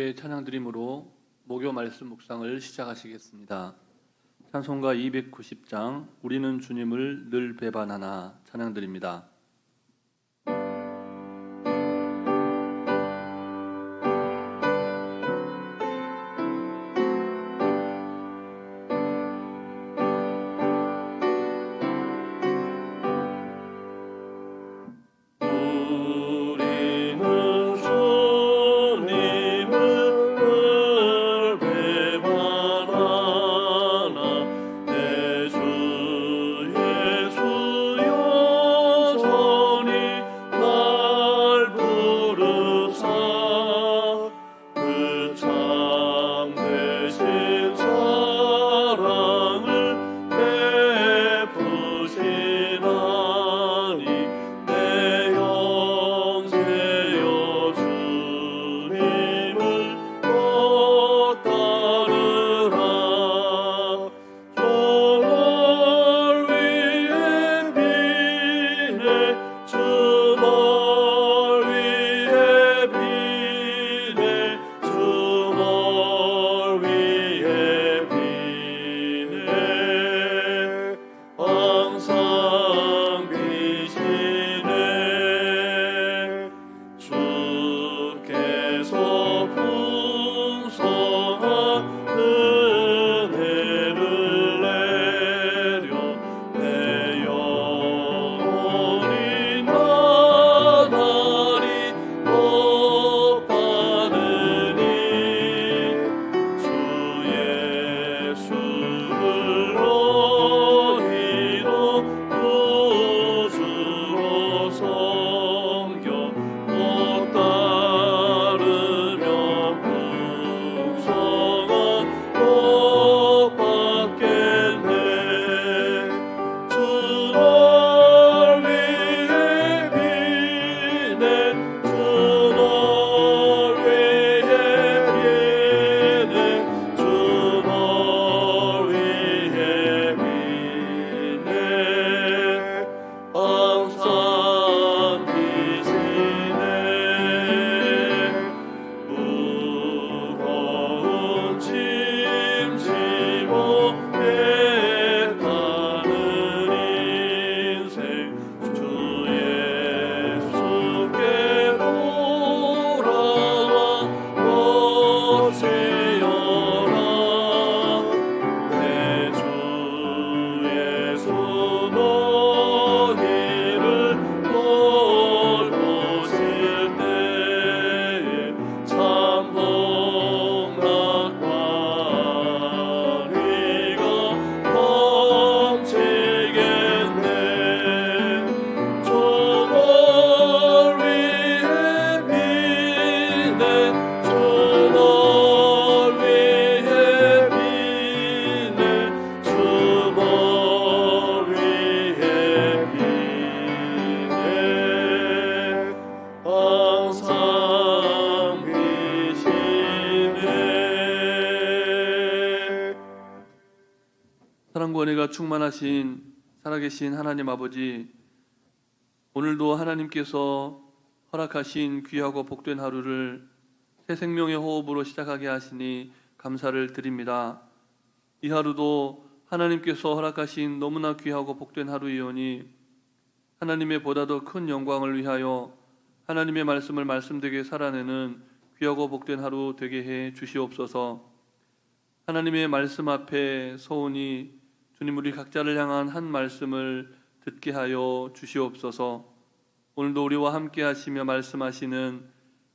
함께 찬양 드림으로 목요 말씀 묵상을 시작하시겠습니다. 찬송가 290장 우리는 주님을 늘 배반하나 찬양 드립니다. 사랑과 은혜가 충만하신 살아계신 하나님 아버지, 오늘도 하나님께서 허락하신 귀하고 복된 하루를 새 생명의 호흡으로 시작하게 하시니 감사를 드립니다. 이 하루도 하나님께서 허락하신 너무나 귀하고 복된 하루이오니 하나님의 보다 더 큰 영광을 위하여 하나님의 말씀을 말씀되게 살아내는 귀하고 복된 하루 되게 해 주시옵소서. 하나님의 말씀 앞에 서오니 주님, 우리 각자를 향한 한 말씀을 듣게 하여 주시옵소서. 오늘도 우리와 함께 하시며 말씀하시는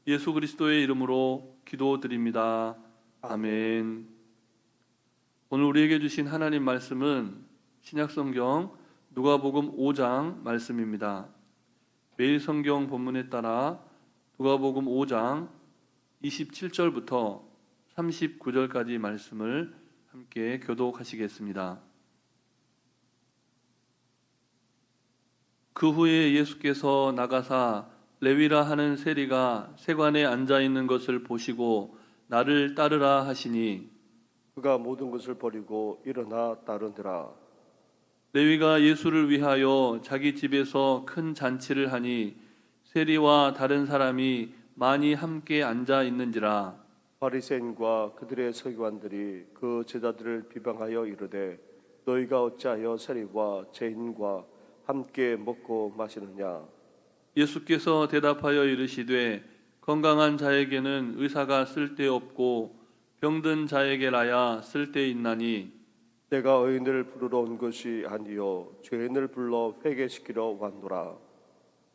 예수 그리스도의 이름으로 기도드립니다. 아멘. 오늘 우리에게 주신 하나님 말씀은 신약성경 누가복음 5장 말씀입니다. 매일 성경 본문에 따라 누가복음 5장 27절부터 39절까지 말씀을 함께 교독하시겠습니다. 그 후에 예수께서 나가사 레위라 하는 세리가 세관에 앉아 있는 것을 보시고 나를 따르라 하시니 그가 모든 것을 버리고 일어나 따르더라. 레위가 예수를 위하여 자기 집에서 큰 잔치를 하니 세리와 다른 사람이 많이 함께 앉아 있는지라. 바리새인과 그들의 서기관들이 그 제자들을 비방하여 이르되 너희가 어찌하여 세리와 죄인과 함께 먹고 마시느냐. 예수께서 대답하여 이르시되 건강한 자에게는 의사가 쓸데없고 병든 자에게라야 쓸데있나니 내가 의인을 부르러 온 것이 아니요 죄인을 불러 회개시키러 왔노라.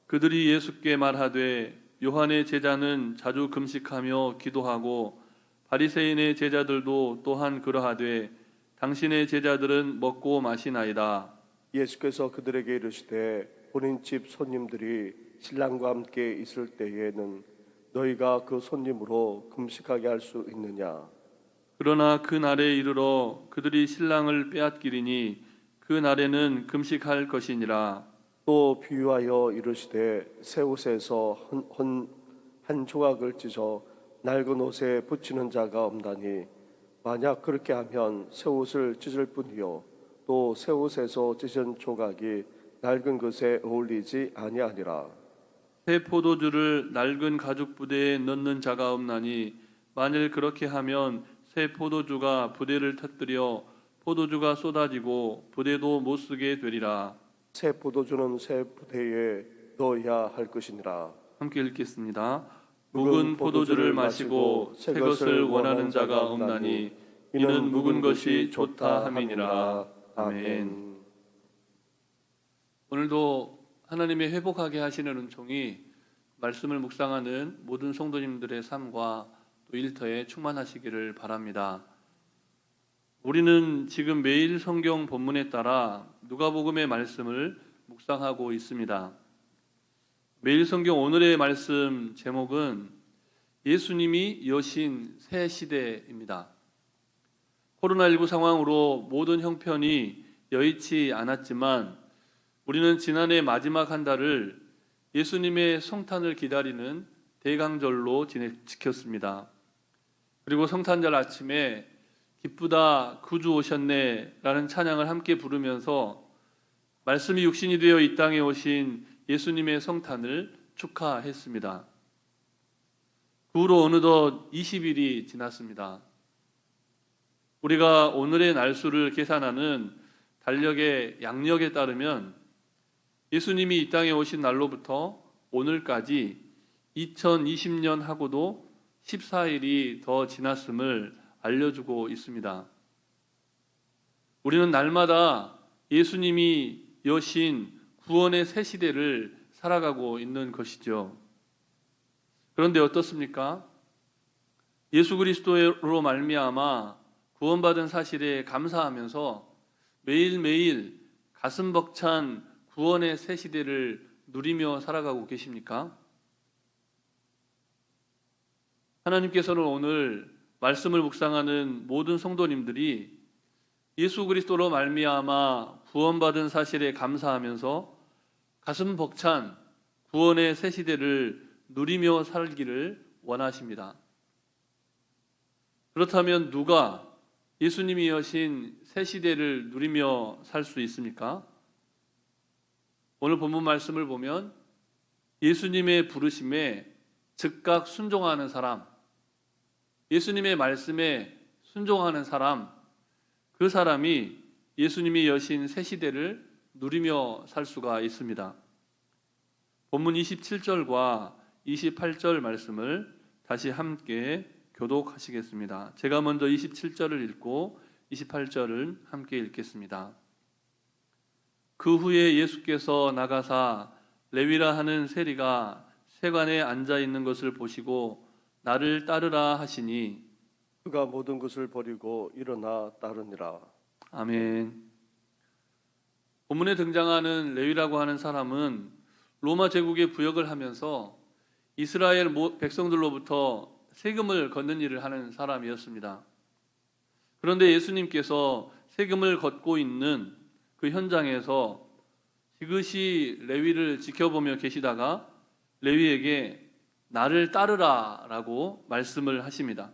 그들이 예수께 말하되 요한의 제자는 자주 금식하며 기도하고 바리새인의 제자들도 또한 그러하되 당신의 제자들은 먹고 마시나이다. 예수께서 그들에게 이르시되 본인 집 손님들이 신랑과 함께 있을 때에는 너희가 그 손님으로 금식하게 할 수 있느냐. 그러나 그 날에 이르러 그들이 신랑을 빼앗기리니 그 날에는 금식할 것이니라. 또 비유하여 이르시되 새 옷에서 한 조각을 찢어 낡은 옷에 붙이는 자가 없나니 만약 그렇게 하면 새 옷을 찢을 뿐이요 또 새 옷에서 찢은 조각이 낡은 것에 어울리지 아니하니라. 새 포도주를 낡은 가죽 부대에 넣는 자가 없나니 만일 그렇게 하면 새 포도주가 부대를 터뜨려 포도주가 쏟아지고 부대도 못 쓰게 되리라. 새 포도주는 새 부대에 넣어야 할 것이니라. 함께 읽겠습니다. 묵은 포도주를 마시고 새 것을 원하는 자가 없나니 이는 묵은 것이 좋다 함이니라. 아멘. 오늘도 하나님의 회복하게 하시는 은총이 말씀을 묵상하는 모든 성도님들의 삶과 또 일터에 충만하시기를 바랍니다. 우리는 지금 매일 성경 본문에 따라 누가복음의 말씀을 묵상하고 있습니다. 매일 성경 오늘의 말씀 제목은 예수님이 여신 새 시대입니다. 코로나19 상황으로 모든 형편이 여의치 않았지만 우리는 지난해 마지막 한 달을 예수님의 성탄을 기다리는 대강절로 지켰습니다. 그리고 성탄절 아침에 기쁘다 구주 오셨네 라는 찬양을 함께 부르면서 말씀이 육신이 되어 이 땅에 오신 예수님의 성탄을 축하했습니다. 그 후로 어느덧 20일이 지났습니다. 우리가 오늘의 날수를 계산하는 달력의 양력에 따르면 예수님이 이 땅에 오신 날로부터 오늘까지 2020년 하고도 14일이 더 지났음을 알려주고 있습니다. 우리는 날마다 예수님이 여신 구원의 새 시대를 살아가고 있는 것이죠. 그런데 어떻습니까? 예수 그리스도로 말미암아 구원받은 사실에 감사하면서 매일매일 가슴 벅찬 구원의 새 시대를 누리며 살아가고 계십니까? 하나님께서는 오늘 말씀을 묵상하는 모든 성도님들이 예수 그리스도로 말미암아 구원받은 사실에 감사하면서 가슴 벅찬 구원의 새 시대를 누리며 살기를 원하십니다. 그렇다면 누가 예수님이 여신 새 시대를 누리며 살 수 있습니까? 오늘 본문 말씀을 보면 예수님의 부르심에 즉각 순종하는 사람, 예수님의 말씀에 순종하는 사람, 그 사람이 예수님이 여신 새 시대를 누리며 살 수가 있습니다. 본문 27절과 28절 말씀을 다시 함께 교독하시겠습니다. 제가 먼저 27절을 읽고 28절을 함께 읽겠습니다. 그 후에 예수께서 나가사 레위라 하는 세리가 세관에 앉아 있는 것을 보시고 나를 따르라 하시니 그가 모든 것을 버리고 일어나 따르니라. 아멘. 본문에 등장하는 레위라고 하는 사람은 로마 제국의 부역을 하면서 이스라엘 백성들로부터 세금을 걷는 일을 하는 사람이었습니다. 그런데 예수님께서 세금을 걷고 있는 그 현장에서 지그시 레위를 지켜보며 계시다가 레위에게 나를 따르라 라고 말씀을 하십니다.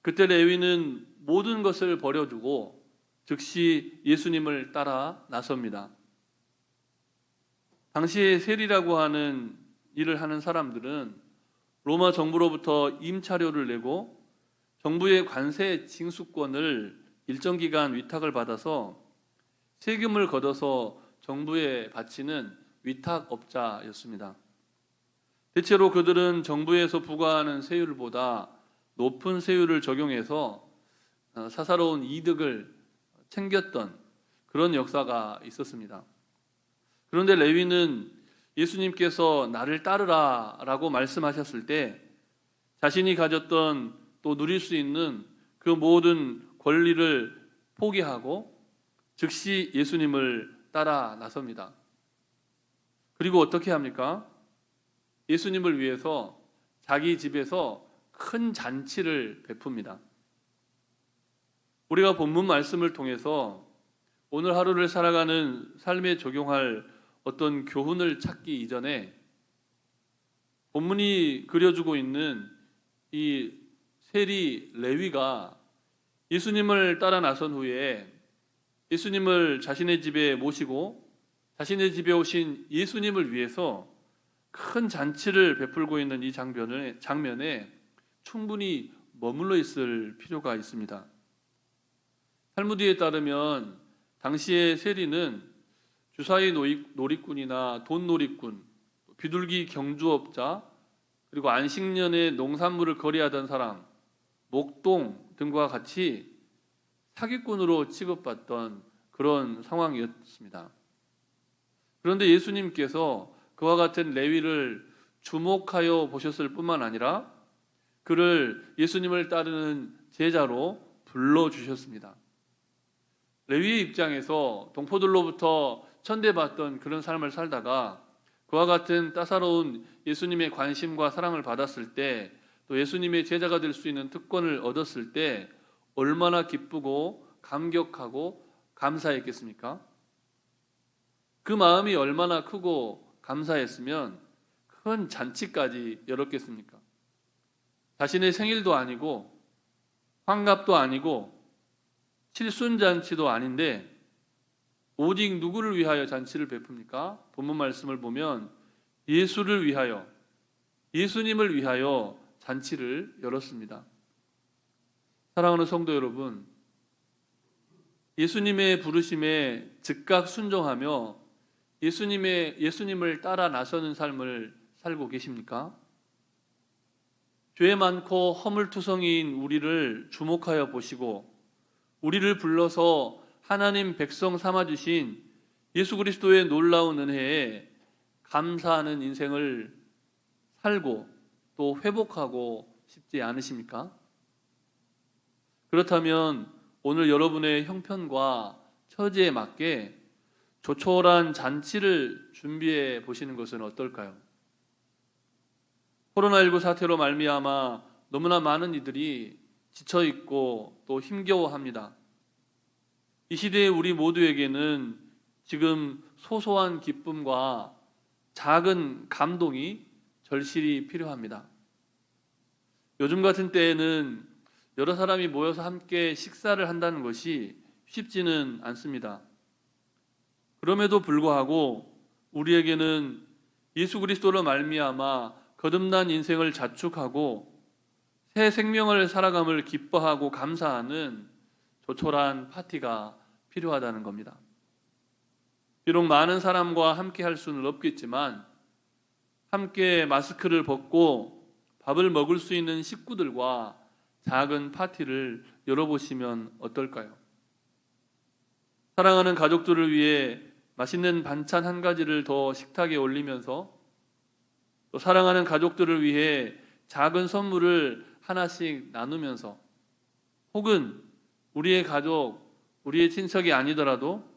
그때 레위는 모든 것을 버려두고 즉시 예수님을 따라 나섭니다. 당시에 세리라고 하는 일을 하는 사람들은 로마 정부로부터 임차료를 내고 정부의 관세 징수권을 일정 기간 위탁을 받아서 세금을 걷어서 정부에 바치는 위탁업자였습니다. 대체로 그들은 정부에서 부과하는 세율보다 높은 세율을 적용해서 사사로운 이득을 챙겼던 그런 역사가 있었습니다. 그런데 레위는 예수님께서 나를 따르라 라고 말씀하셨을 때 자신이 가졌던 또 누릴 수 있는 그 모든 권리를 포기하고 즉시 예수님을 따라 나섭니다. 그리고 어떻게 합니까? 예수님을 위해서 자기 집에서 큰 잔치를 베풉니다. 우리가 본문 말씀을 통해서 오늘 하루를 살아가는 삶에 적용할 어떤 교훈을 찾기 이전에 본문이 그려주고 있는 이 세리 레위가 예수님을 따라 나선 후에 예수님을 자신의 집에 모시고 자신의 집에 오신 예수님을 위해서 큰 잔치를 베풀고 있는 이 장면에 충분히 머물러 있을 필요가 있습니다. 탈무드에 따르면 당시의 세리는 주사위 놀이꾼이나 돈놀이꾼, 비둘기 경주업자, 그리고 안식년에 농산물을 거래하던 사람, 목동 등과 같이 사기꾼으로 취급받던 그런 상황이었습니다. 그런데 예수님께서 그와 같은 레위를 주목하여 보셨을 뿐만 아니라 그를 예수님을 따르는 제자로 불러주셨습니다. 레위의 입장에서 동포들로부터 천대받던 그런 삶을 살다가 그와 같은 따사로운 예수님의 관심과 사랑을 받았을 때 또 예수님의 제자가 될 수 있는 특권을 얻었을 때 얼마나 기쁘고 감격하고 감사했겠습니까? 그 마음이 얼마나 크고 감사했으면 큰 잔치까지 열었겠습니까? 자신의 생일도 아니고 환갑도 아니고 칠순잔치도 아닌데 오직 누구를 위하여 잔치를 베풉니까? 본문 말씀을 보면 예수를 위하여, 예수님을 위하여 잔치를 열었습니다. 사랑하는 성도 여러분, 예수님의 부르심에 즉각 순종하며 예수님을 따라 나서는 삶을 살고 계십니까? 죄 많고 허물투성이인 우리를 주목하여 보시고 우리를 불러서 하나님 백성 삼아주신 예수 그리스도의 놀라운 은혜에 감사하는 인생을 살고 또 회복하고 싶지 않으십니까? 그렇다면 오늘 여러분의 형편과 처지에 맞게 조촐한 잔치를 준비해 보시는 것은 어떨까요? 코로나19 사태로 말미암아 너무나 많은 이들이 지쳐 있고 또 힘겨워합니다. 이 시대에 우리 모두에게는 지금 소소한 기쁨과 작은 감동이 절실히 필요합니다. 요즘 같은 때에는 여러 사람이 모여서 함께 식사를 한다는 것이 쉽지는 않습니다. 그럼에도 불구하고 우리에게는 예수 그리스도로 말미암아 거듭난 인생을 자축하고 새 생명을 살아감을 기뻐하고 감사하는 조촐한 파티가 필요하다는 겁니다. 비록 많은 사람과 함께 할 수는 없겠지만 함께 마스크를 벗고 밥을 먹을 수 있는 식구들과 작은 파티를 열어보시면 어떨까요? 사랑하는 가족들을 위해 맛있는 반찬 한 가지를 더 식탁에 올리면서 또 사랑하는 가족들을 위해 작은 선물을 하나씩 나누면서 혹은 우리의 가족, 우리의 친척이 아니더라도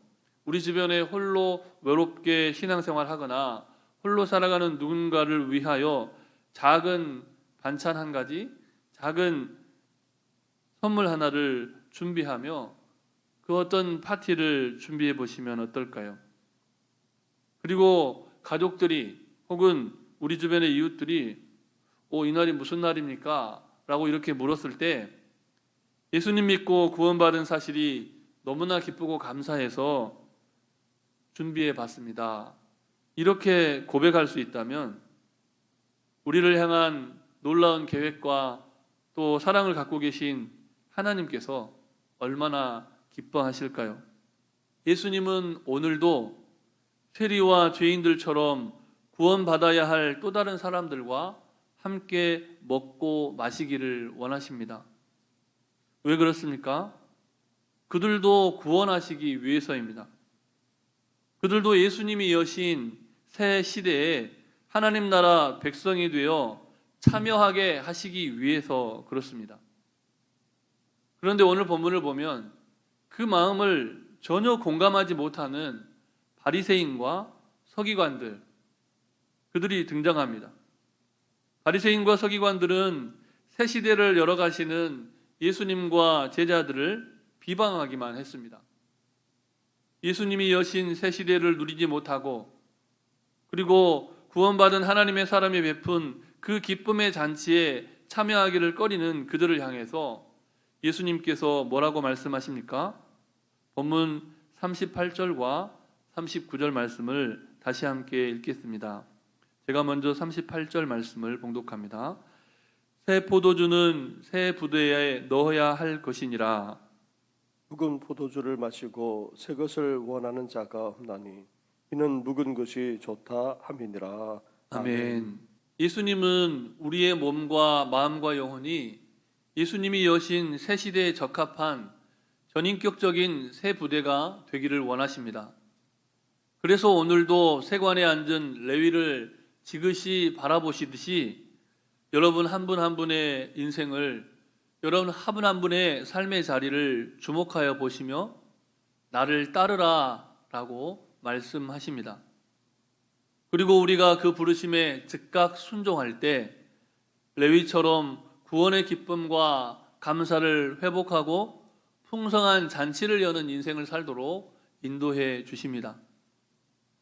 우리 주변에 홀로 외롭게 신앙생활 하거나 홀로 살아가는 누군가를 위하여 작은 반찬 한 가지, 작은 선물 하나를 준비하며 그 어떤 파티를 준비해 보시면 어떨까요? 그리고 가족들이 혹은 우리 주변의 이웃들이 이날이 무슨 날입니까? 라고 이렇게 물었을 때 예수님 믿고 구원받은 사실이 너무나 기쁘고 감사해서 준비해 봤습니다. 이렇게 고백할 수 있다면 우리를 향한 놀라운 계획과 또 사랑을 갖고 계신 하나님께서 얼마나 기뻐하실까요? 예수님은 오늘도 세리와 죄인들처럼 구원받아야 할 또 다른 사람들과 함께 먹고 마시기를 원하십니다. 왜 그렇습니까? 그들도 구원하시기 위해서입니다. 그들도 예수님이 여신 새 시대에 하나님 나라 백성이 되어 참여하게 하시기 위해서 그렇습니다. 그런데 오늘 본문을 보면 그 마음을 전혀 공감하지 못하는 바리새인과 서기관들, 그들이 등장합니다. 바리새인과 서기관들은 새 시대를 열어가시는 예수님과 제자들을 비방하기만 했습니다. 예수님이 여신 새 시대를 누리지 못하고 그리고 구원받은 하나님의 사람이 베푼 그 기쁨의 잔치에 참여하기를 꺼리는 그들을 향해서 예수님께서 뭐라고 말씀하십니까? 본문 38절과 39절 말씀을 다시 함께 읽겠습니다. 제가 먼저 38절 말씀을 봉독합니다. 새 포도주는 새 부대에 넣어야 할 것이니라. 묵은 포도주를 마시고 새 것을 원하는 자가 없나니 이는 묵은 것이 좋다 함이니라. 아멘. 예수님은 우리의 몸과 마음과 영혼이 예수님이 여신 새 시대에 적합한 전인격적인 새 부대가 되기를 원하십니다. 그래서 오늘도 세관에 앉은 레위를 지그시 바라보시듯이 여러분 한 분 한 분의 인생을, 여러분 한 분 한 분의 삶의 자리를 주목하여 보시며 나를 따르라 라고 말씀하십니다. 그리고 우리가 그 부르심에 즉각 순종할 때 레위처럼 구원의 기쁨과 감사를 회복하고 풍성한 잔치를 여는 인생을 살도록 인도해 주십니다.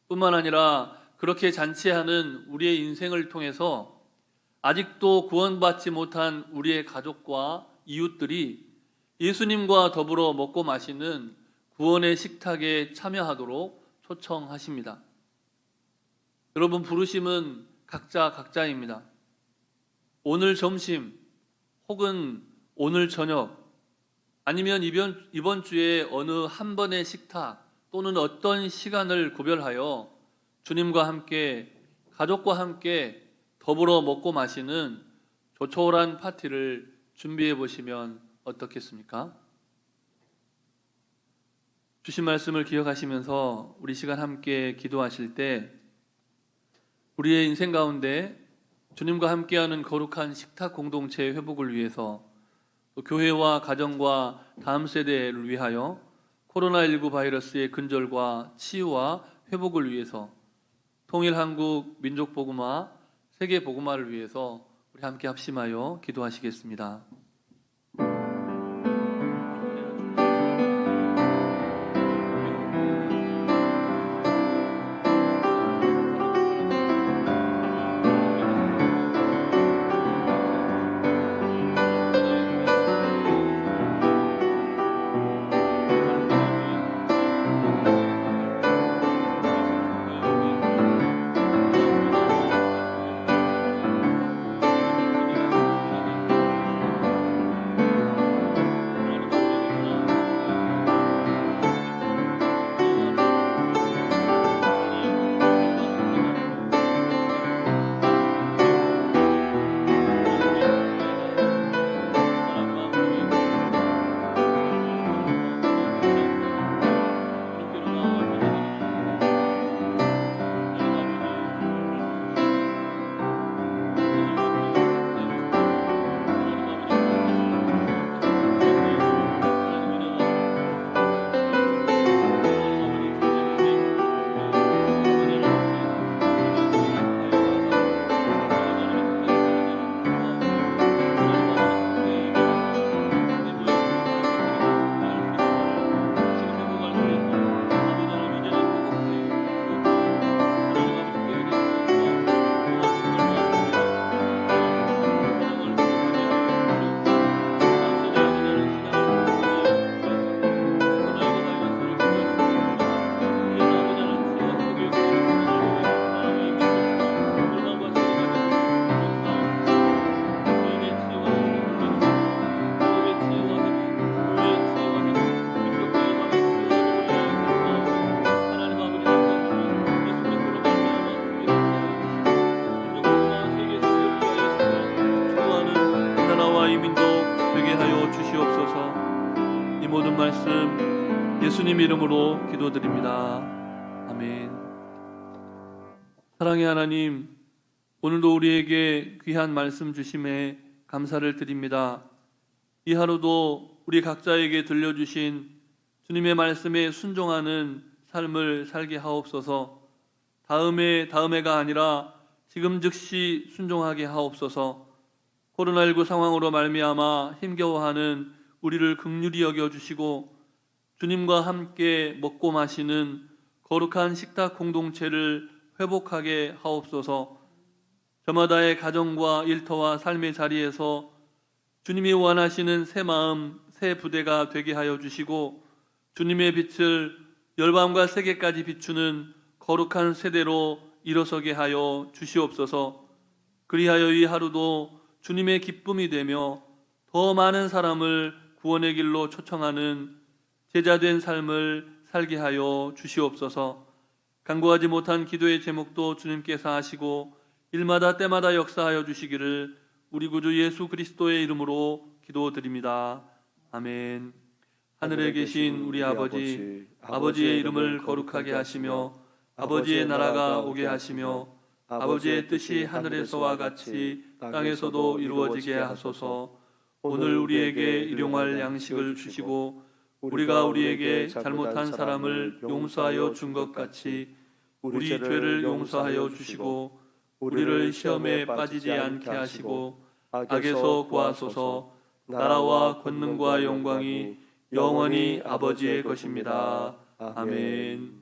뿐만 아니라 그렇게 잔치하는 우리의 인생을 통해서 아직도 구원받지 못한 우리의 가족과 이웃들이 예수님과 더불어 먹고 마시는 구원의 식탁에 참여하도록 초청하십니다. 여러분, 부르심은 각자입니다. 오늘 점심 혹은 오늘 저녁 아니면 이번 주에 어느 한 번의 식탁 또는 어떤 시간을 구별하여 주님과 함께, 가족과 함께 더불어 먹고 마시는 조촐한 파티를 준비해 보시면 어떻겠습니까? 주신 말씀을 기억하시면서 우리 시간 함께 기도하실 때 우리의 인생 가운데 주님과 함께하는 거룩한 식탁 공동체 회복을 위해서 또 교회와 가정과 다음 세대를 위하여 코로나19 바이러스의 근절과 치유와 회복을 위해서 통일 한국 민족 복음화, 세계 복음화를 위해서 우리 함께 합심하여 기도하시겠습니다. 모든 말씀 예수님 이름으로 기도드립니다. 아멘. 사랑의 하나님, 오늘도 우리에게 귀한 말씀 주심에 감사를 드립니다. 이 하루도 우리 각자에게 들려주신 주님의 말씀에 순종하는 삶을 살게 하옵소서. 다음에가 아니라 지금 즉시 순종하게 하옵소서. 코로나19 상황으로 말미암아 힘겨워하는 우리를 긍휼히 여겨주시고 주님과 함께 먹고 마시는 거룩한 식탁 공동체를 회복하게 하옵소서. 저마다의 가정과 일터와 삶의 자리에서 주님이 원하시는 새 마음, 새 부대가 되게 하여 주시고 주님의 빛을 열방과 세계까지 비추는 거룩한 세대로 일어서게 하여 주시옵소서. 그리하여 이 하루도 주님의 기쁨이 되며 더 많은 사람을 구원의 길로 초청하는 제자된 삶을 살게 하여 주시옵소서. 간구하지 못한 기도의 제목도 주님께서 하시고 일마다 때마다 역사하여 주시기를 우리 구주 예수 그리스도의 이름으로 기도드립니다. 아멘. 하늘에 계신 우리 아버지, 아버지의 이름을 거룩하게 하시며 아버지의 나라가 오게 하시며 아버지의 뜻이 하늘에서와 같이 땅에서도 이루어지게 하소서. 오늘 우리에게 일용할 양식을 주시고 우리가 우리에게 잘못한 사람을 용서하여 준 것 같이 우리 죄를 용서하여 주시고 우리를 시험에 빠지지 않게 하시고 악에서 구하소서. 나라와 권능과 영광이 영원히 아버지의 것입니다. 아멘.